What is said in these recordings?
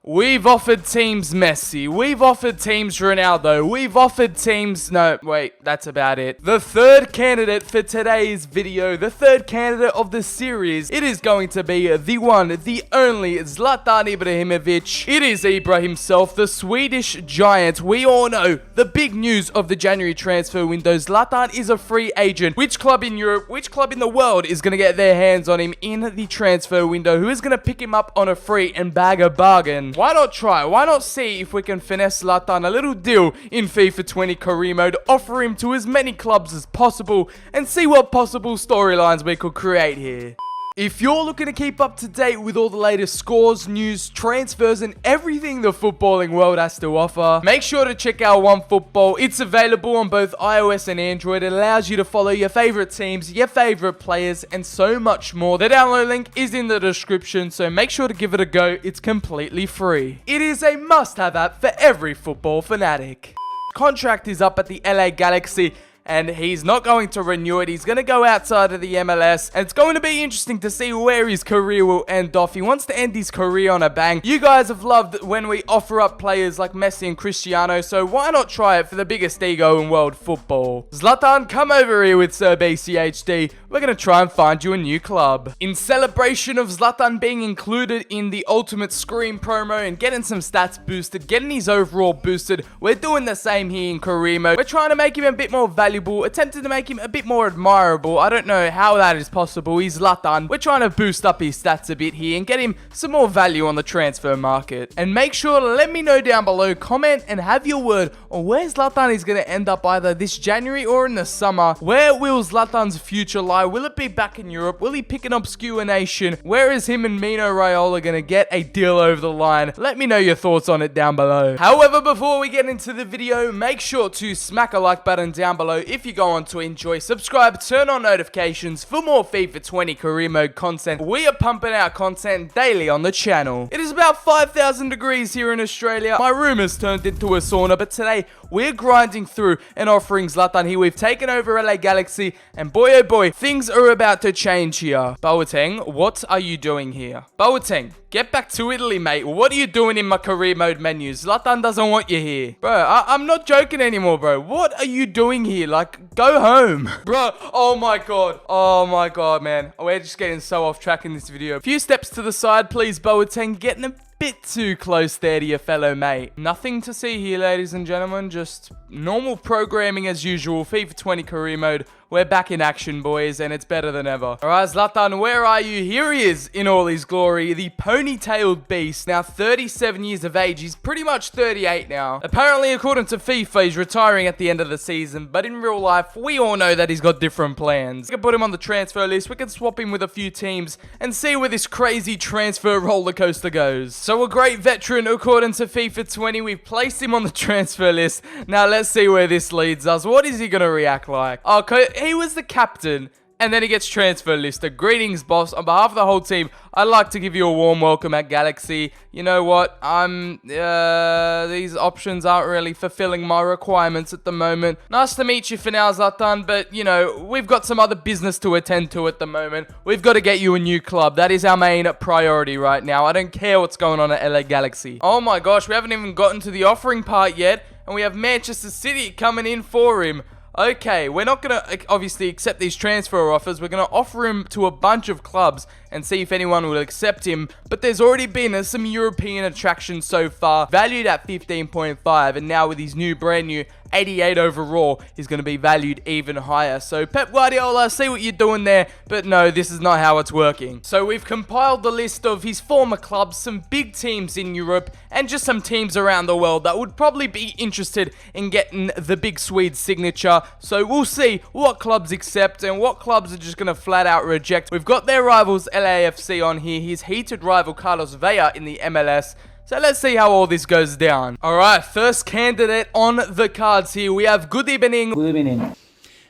We've offered teams Messi, we've offered teams Ronaldo, we've offered teams... No, wait, that's about it. The third candidate for today's video, the third candidate of the series, it is going to be the one, the only Zlatan Ibrahimovic. It is Ibra himself, the Swedish giant. We all know the big news of the January transfer window. Zlatan is a free agent. Which club in Europe, which club in the world is going to get their hands on him in the transfer window? Who is going to pick him up on a free and bag a bargain? Why not try? Why not see if we can finesse Zlatan a little deal in FIFA 20 career mode, offer him to as many clubs as possible, and see what possible storylines we could create here. If you're looking to keep up to date with all the latest scores, news, transfers, and everything the footballing world has to offer, make sure to check out OneFootball. It's available on both iOS and Android. It allows you to follow your favorite teams, your favorite players, and so much more. The download link is in the description, so make sure to give it a go. It's completely free. It is a must-have app for every football fanatic. Contract is up at the LA Galaxy, and he's not going to renew it. He's going to go outside of the MLS, and it's going to be interesting to see where his career will end off. He wants to end his career on a bang. You guys have loved when we offer up players like Messi and Cristiano, so why not try it for the biggest ego in world football? Zlatan, come over here with Sir BCHD. We're going to try and find you a new club. In celebration of Zlatan being included in the Ultimate Screen promo and getting some stats boosted, getting his overall boosted, we're doing the same here in career mode. We're trying to make him a bit more valuable, attempted to make him a bit more admirable. I don't know how that is possible. He's Zlatan. We're trying to boost up his stats a bit here and get him some more value on the transfer market. And make sure to let me know down below, comment and have your word on where Zlatan is going to end up either this January or in the summer. Where will Zlatan's future lie? Will it be back in Europe? Will he pick an obscure nation? Where is him and Mino Raiola going to get a deal over the line? Let me know your thoughts on it down below. However, before we get into the video, make sure to smack a like button down below if you go on to enjoy. Subscribe, turn on notifications for more FIFA 20 career mode content. We are pumping out content daily on the channel. It is about 5,000 degrees here in Australia. My room has turned into a sauna, but today we're grinding through and offering Zlatan here. We've taken over LA Galaxy, and boy oh boy, things are about to change here. Boateng, what are you doing here? Boateng, get back to Italy, mate. What are you doing in my career mode menu? Zlatan doesn't want you here. Bro, I'm not joking anymore, bro. What are you doing here? Like, go home. Bro, oh my god. Oh my god, man. We're just getting so off track in this video. A few steps to the side, please, Boateng. Getting a bit too close there to your fellow mate. Nothing to see here, ladies and gentlemen. Just normal programming as usual. FIFA 20 career mode. We're back in action, boys, and it's better than ever. Alright, Zlatan, where are you? Here he is in all his glory. The ponytailed beast. Now 37 years of age. He's pretty much 38 now. Apparently, according to FIFA, he's retiring at the end of the season. But in real life, we all know that he's got different plans. We can put him on the transfer list. We can swap him with a few teams and see where this crazy transfer roller coaster goes. So a great veteran, according to FIFA 20. We've placed him on the transfer list. Now let's see where this leads us. What is he going to react like? Okay, he was the captain, and then he gets transfer listed. Greetings, boss. On behalf of the whole team, I'd like to give you a warm welcome at Galaxy. You know what? These options aren't really fulfilling my requirements at the moment. Nice to meet you for now, Zlatan, but, you know, we've got some other business to attend to at the moment. We've got to get you a new club. That is our main priority right now. I don't care what's going on at LA Galaxy. Oh my gosh, we haven't even gotten to the offering part yet, and we have Manchester City coming in for him. Okay, we're not going to obviously accept these transfer offers. We're going to offer him to a bunch of clubs and see if anyone will accept him. But there's already been some European attractions so far, valued at 15.5. And now with his brand new 88 overall, he's going to be valued even higher. So Pep Guardiola, I see what you're doing there, but no, this is not how it's working. So we've compiled the list of his former clubs, some big teams in Europe, and just some teams around the world that would probably be interested in getting the big Swede signature. So we'll see what clubs accept and what clubs are just going to flat out reject. We've got their rivals LAFC on here, his heated rival Carlos Vela in the MLS. So let's see how all this goes down. Alright, first candidate on the cards here. We have good evening. Good evening.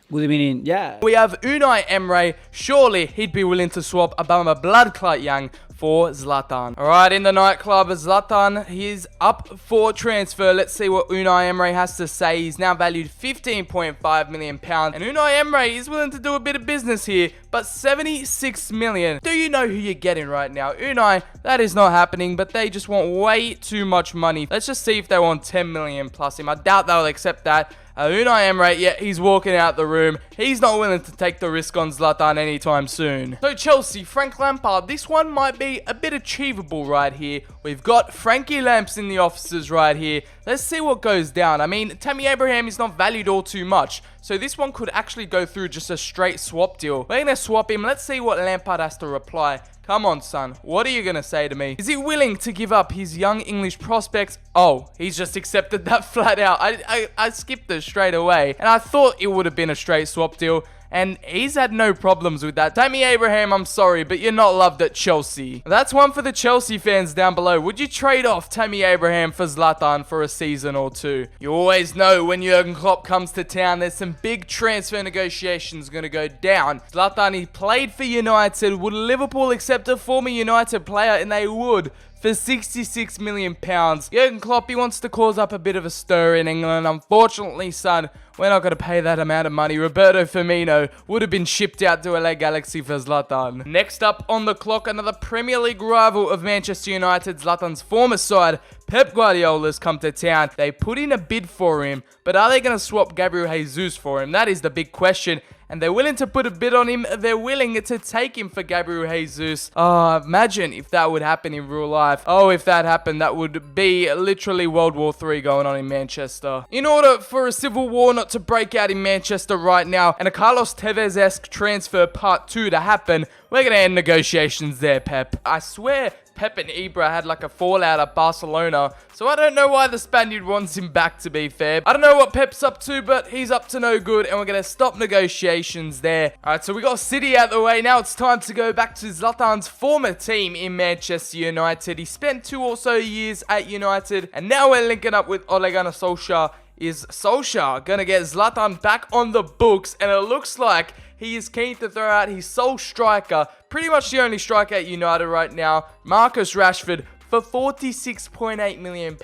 Good evening, yeah. We have Unai Emre. Surely he'd be willing to swap Obama Blood Clot Young for Zlatan. Alright, in the nightclub, Zlatan, he's up for transfer. Let's see what Unai Emery has to say. He's now valued £15.5 million. And Unai Emery is willing to do a bit of business here, but 76 million. Do you know who you're getting right now? Unai, that is not happening, but they just want way too much money. Let's just see if they want 10 million plus him. I doubt they'll accept that. Unai Emery, yeah, he's walking out the room. He's not willing to take the risk on Zlatan anytime soon. So Chelsea, Frank Lampard, this one might be a bit achievable right here. We've got Frankie Lamps in the offices right here. Let's see what goes down. I mean, Tammy Abraham is not valued all too much, so this one could actually go through just a straight swap deal. We're going to swap him. Let's see what Lampard has to reply. Come on, son. What are you going to say to me? Is he willing to give up his young English prospects? Oh, he's just accepted that flat out. I skipped it straight away. And I thought it would have been a straight swap deal. And he's had no problems with that. Tammy Abraham, I'm sorry, but you're not loved at Chelsea. That's one for the Chelsea fans down below. Would you trade off Tammy Abraham for Zlatan for a season or two? You always know when Jurgen Klopp comes to town, there's some big transfer negotiations going to go down. Zlatan, he played for United. Would Liverpool accept a former United player? And they would. For £66 million. Jurgen Klopp, he wants to cause up a bit of a stir in England. Unfortunately, son, we're not going to pay that amount of money. Roberto Firmino would have been shipped out to LA Galaxy for Zlatan. Next up on the clock, another Premier League rival of Manchester United, Zlatan's former side, Pep Guardiola's come to town. They put in a bid for him, but are they going to swap Gabriel Jesus for him? That is the big question. And they're willing to put a bid on him. They're willing to take him for Gabriel Jesus. Oh, imagine if that would happen in real life. Oh, if that happened, that would be literally World War III going on in Manchester. In order for a civil war not to break out in Manchester right now, and a Carlos Tevez-esque transfer part 2 to happen, we're going to end negotiations there, Pep. I swear Pep and Ibra had like a fallout at Barcelona, so I don't know why the Spaniard wants him back, to be fair. I don't know what Pep's up to, but he's up to no good, and we're going to stop negotiations there. Alright, so we got City out the way. Now it's time to go back to Zlatan's former team in Manchester United. He spent 2 or so years at United, and now we're linking up with Ole Gunnar Solskjaer. Is Solskjaer going to get Zlatan back on the books? And it looks like he is keen to throw out his sole striker, pretty much the only striker at United right now, Marcus Rashford, for £46.8 million.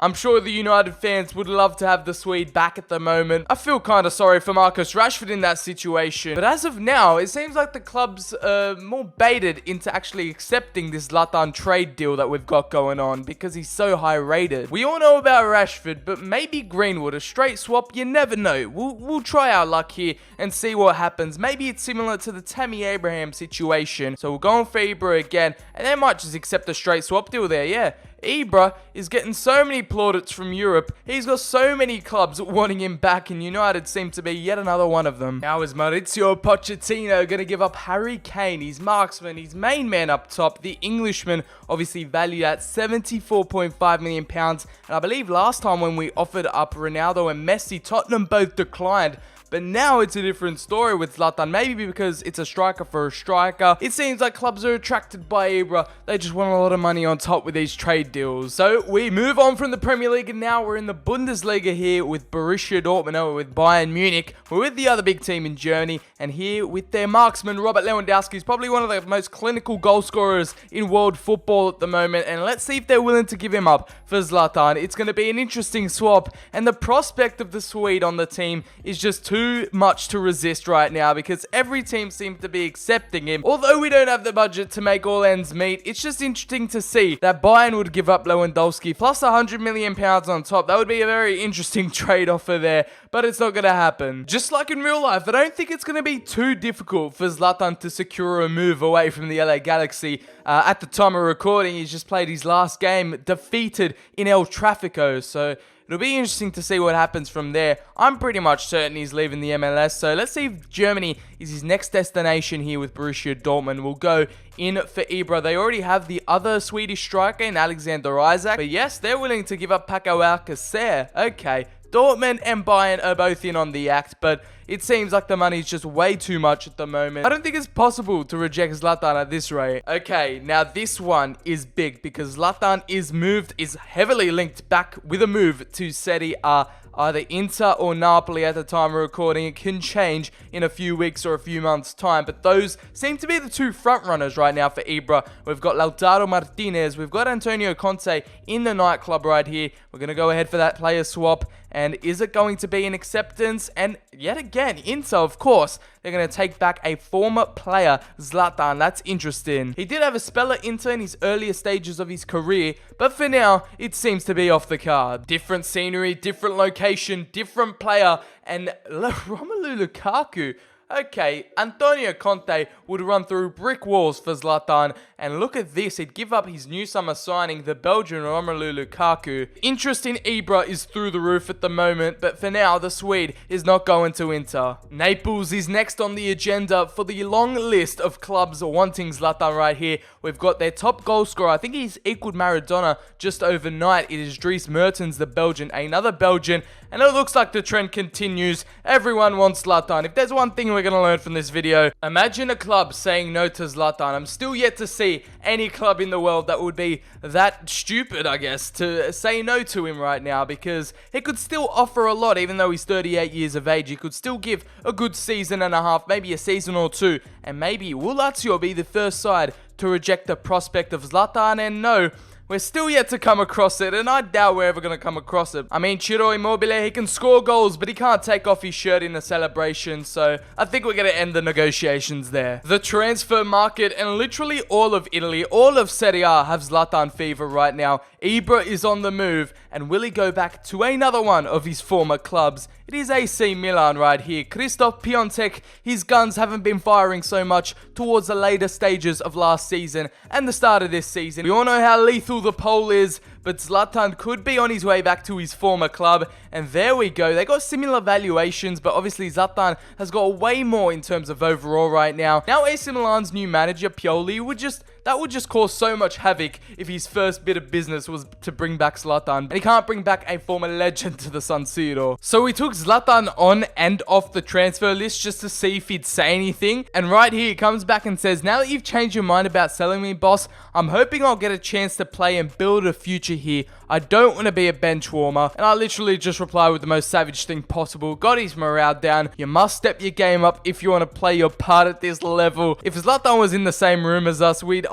I'm sure the United fans would love to have the Swede back at the moment. I feel kind of sorry for Marcus Rashford in that situation. But as of now, it seems like the club's more baited into actually accepting this Zlatan trade deal that we've got going on because he's so high rated. We all know about Rashford, but maybe Greenwood, a straight swap, you never know. We'll try our luck here and see what happens. Maybe it's similar to the Tammy Abraham situation. So we're going for Ibra again, and they might just accept a straight swap deal there, yeah. Ibra is getting so many plaudits from Europe. He's got so many clubs wanting him back, and United seem to be yet another one of them. Now is Maurizio Pochettino going to give up Harry Kane, his marksman, his main man up top, the Englishman, obviously valued at £74.5 million. And I believe last time when we offered up Ronaldo and Messi, Tottenham both declined. But now it's a different story with Zlatan. Maybe because it's a striker for a striker. It seems like clubs are attracted by Ibra. They just want a lot of money on top with these trade deals. So we move on from the Premier League, and now we're in the Bundesliga here with Borussia Dortmund. We're with Bayern Munich. We're with the other big team in Germany. And here with their marksman, Robert Lewandowski. He's probably one of the most clinical goal scorers in world football at the moment. And let's see if they're willing to give him up for Zlatan. It's going to be an interesting swap. And the prospect of the Swede on the team is just too much to resist right now because every team seems to be accepting him. Although we don't have the budget to make all ends meet, it's just interesting to see that Bayern would give up Lewandowski plus £100 million on top. That would be a very interesting trade offer there, but it's not going to happen. Just like in real life, I don't think it's going to be too difficult for Zlatan to secure a move away from the LA Galaxy. At the time of recording, he's just played his last game defeated in El Tráfico, so it'll be interesting to see what happens from there. I'm pretty much certain he's leaving the MLS, so let's see if Germany is his next destination here with Borussia Dortmund. We'll go in for Ibra. They already have the other Swedish striker in Alexander Isak, but yes, they're willing to give up Paco Alcacer. Okay, Dortmund and Bayern are both in on the act, but It seems like the money's just way too much at the moment. I don't think it's possible to reject Zlatan at this rate. Okay, now this one is big because Zlatan is heavily linked back with a move to Serie A. Either Inter or Napoli at the time of recording. It can change in a few weeks or a few months' time, but those seem to be the two front runners right now for Ibra. We've got Lautaro Martinez, we've got Antonio Conte in the nightclub right here. We're going to go ahead for that player swap, and is it going to be an acceptance? And yet again, Inter, of course, they're going to take back a former player, Zlatan. That's interesting. He did have a spell at Inter in his earlier stages of his career, but for now, it seems to be off the card. Different scenery, different location, different player, and Romelu Lukaku. Okay, Antonio Conte would run through brick walls for Zlatan, and look at this, he'd give up his new summer signing, the Belgian Romelu Lukaku. Interest in Ibra is through the roof at the moment, but for now, the Swede is not going to Inter. Naples is next on the agenda for the long list of clubs wanting Zlatan right here. We've got their top goal scorer, I think he's equaled Maradona just overnight. It is Dries Mertens, the Belgian, another Belgian, and it looks like the trend continues. Everyone wants Zlatan. If there's one thing we're going to learn from this video, imagine a club saying no to Zlatan. I'm still yet to see any club in the world that would be that stupid, I guess, to say no to him right now, because he could still offer a lot. Even though he's 38 years of age, he could still give a good season and a half, maybe a season or two, and maybe will Lazio be the first side to reject the prospect of Zlatan? And no, we're still yet to come across it, and I doubt we're ever going to come across it. I mean, Ciro Immobile, he can score goals, but he can't take off his shirt in a celebration, so I think we're going to end the negotiations there. The transfer market and literally all of Italy, all of Serie A have Zlatan fever right now. Ibra is on the move, and will he go back to another one of his former clubs? It is AC Milan right here. Christoph Piontek, his guns haven't been firing so much towards the later stages of last season and the start of this season. We all know how lethal the pole is, but Zlatan could be on his way back to his former club, and there we go. They got similar valuations, but obviously Zlatan has got way more in terms of overall right now. Now AC Milan's new manager, Pioli, would just cause so much havoc if his first bit of business was to bring back Zlatan, and he can't bring back a former legend to the San Siro. So we took Zlatan on and off the transfer list just to see if he'd say anything, and right here he comes back and says, now that you've changed your mind about selling me, boss, I'm hoping I'll get a chance to play and build a future here. I don't want to be a bench warmer. And I literally just replied with the most savage thing possible. Got his morale down. You must step your game up if you want to play your part at this level. If Zlatan was in the same room as us, we'd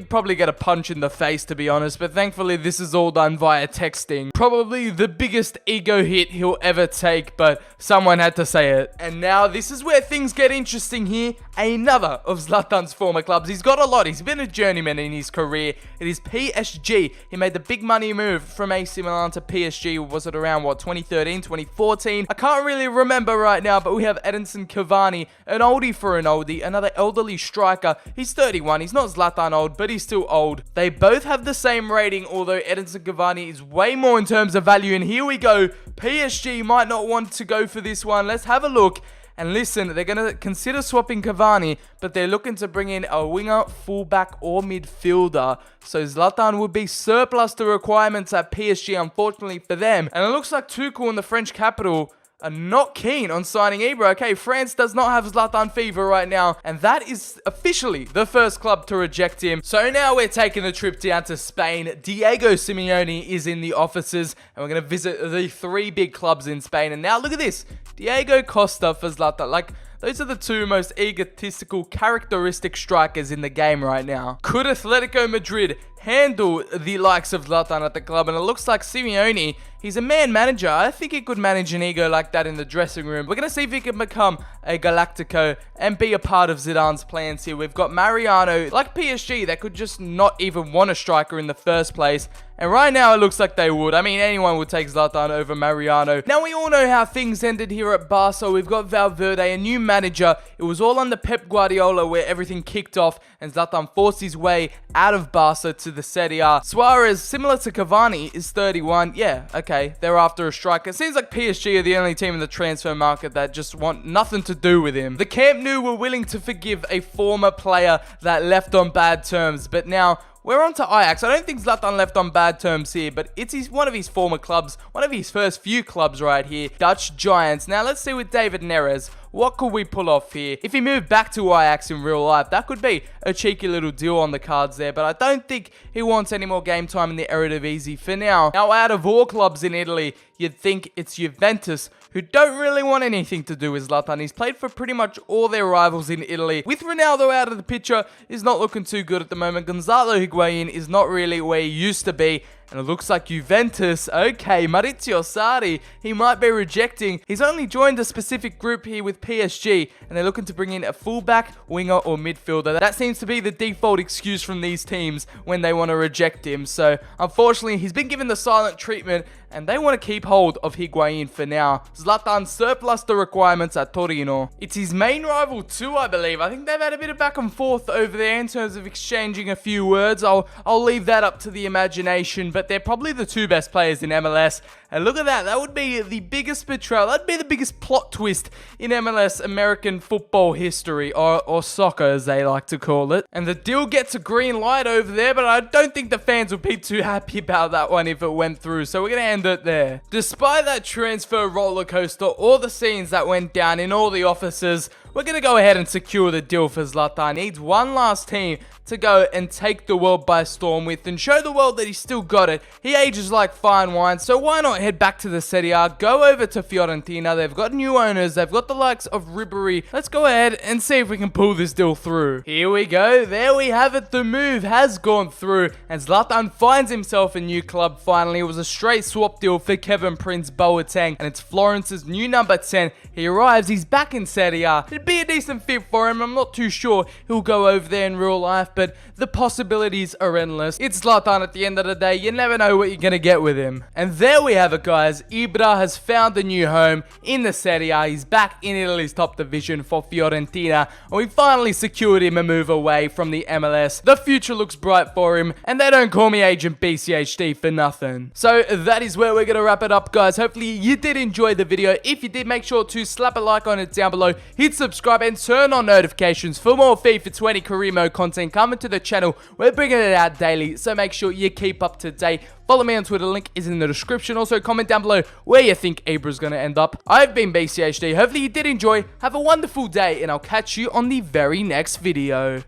probably get a punch in the face, to be honest. But thankfully, this is all done via texting. Probably the biggest ego hit he'll ever take, but someone had to say it. And now this is where things get interesting here. Another of Zlatan's former clubs. He's got a lot. He's been a journeyman in his career. It is PSG. He made the big money move from AC Milan to PSG. Was it around, 2013, 2014? I can't really remember right now, but we have Edinson Cavani, an oldie for an oldie, another elderly striker. He's 31. He's not Zlatan old, but he's still old. They both have the same rating, although Edinson Cavani is way more in terms of value. And here we go. PSG might not want to go for this one. Let's have a look. And listen, they're going to consider swapping Cavani, but they're looking to bring in a winger, fullback, or midfielder. So Zlatan would be surplus to requirements at PSG, unfortunately for them. And it looks like Tuchel in the French capital are not keen on signing Ibra. Okay, France does not have Zlatan fever right now, and that is officially the first club to reject him. So now we're taking a trip down to Spain. Diego Simeone is in the offices, and we're going to visit the three big clubs in Spain. And now look at this. Diego Costa for Zlatan. Like, those are the two most egotistical, characteristic strikers in the game right now. Could Atletico Madrid handle the likes of Zlatan at the club? And it looks like Simeone, he's a man manager. I think he could manage an ego like that in the dressing room. We're going to see if he can become a Galactico and be a part of Zidane's plans here. We've got Mariano, like PSG, that could just not even want a striker in the first place. And right now, it looks like they would. I mean, anyone would take Zlatan over Mariano. Now, we all know how things ended here at Barca. We've got Valverde, a new manager. It was all under Pep Guardiola where everything kicked off, and Zlatan forced his way out of Barca to the Serie A. Suarez, similar to Cavani, is 31. Yeah, okay, they're after a striker. It seems like PSG are the only team in the transfer market that just want nothing to do with him. The Camp Nou were willing to forgive a former player that left on bad terms, but now we're on to Ajax. I don't think Zlatan left on bad terms here, but it's one of his former clubs, one of his first few clubs right here, Dutch Giants. Now, let's see with David Neres. What could we pull off here? If he moved back to Ajax in real life, that could be a cheeky little deal on the cards there, but I don't think he wants any more game time in the Eredivisie for now. Now, out of all clubs in Italy, you'd think it's Juventus, who don't really want anything to do with Zlatan. He's played for pretty much all their rivals in Italy. With Ronaldo out of the picture, he's not looking too good at the moment. Gonzalo Higuain is not really where he used to be. And it looks like Juventus, okay, Maurizio Sarri, he might be rejecting. He's only joined a specific group here with PSG, and they're looking to bring in a fullback, winger, or midfielder. That seems to be the default excuse from these teams when they want to reject him. So, unfortunately, he's been given the silent treatment, and they want to keep hold of Higuain for now. Zlatan surplus the requirements at Torino. It's his main rival too, I believe. I think they've had a bit of back and forth over there in terms of exchanging a few words. I'll leave that up to the imagination, but they're probably the two best players in MLS. And look at that. That would be the biggest betrayal. That'd be the biggest plot twist in MLS American football history, or soccer as they like to call it. And the deal gets a green light over there, but I don't think the fans would be too happy about that one if it went through. So we're going to end it there. Despite that transfer roller coaster, all the scenes that went down in all the offices, we're going to go ahead and secure the deal for Zlatan. He needs one last team to go and take the world by storm with and show the world that he's still got it. He ages like fine wine, so why not head back to the Serie A, go over to Fiorentina. They've got new owners, they've got the likes of Ribery. Let's go ahead and see if we can pull this deal through. Here we go, there we have it. The move has gone through and Zlatan finds himself a new club finally. It was a straight swap deal for Kevin Prince Boateng, and it's Florence's new number 10. He arrives, he's back in Serie A. It'd be a decent fit for him. I'm not too sure he'll go over there in real life, but the possibilities are endless. It's Zlatan at the end of the day. You never know what you're going to get with him. And there we have it, guys. Ibra has found a new home in the Serie A. He's back in Italy's top division for Fiorentina, and we finally secured him a move away from the MLS. The future looks bright for him, and they don't call me Agent BCHD for nothing. So that is where we're going to wrap it up, guys. Hopefully you did enjoy the video. If you did, make sure to slap a like on it down below, hit subscribe, and turn on notifications for more FIFA 20 career mode content coming to the channel. We're bringing it out daily, so make sure you keep up to date. Follow me on Twitter, link is in the description. Also, comment down below where you think Ibra's going to end up. I've been BCHD. Hopefully you did enjoy. Have a wonderful day, and I'll catch you on the very next video.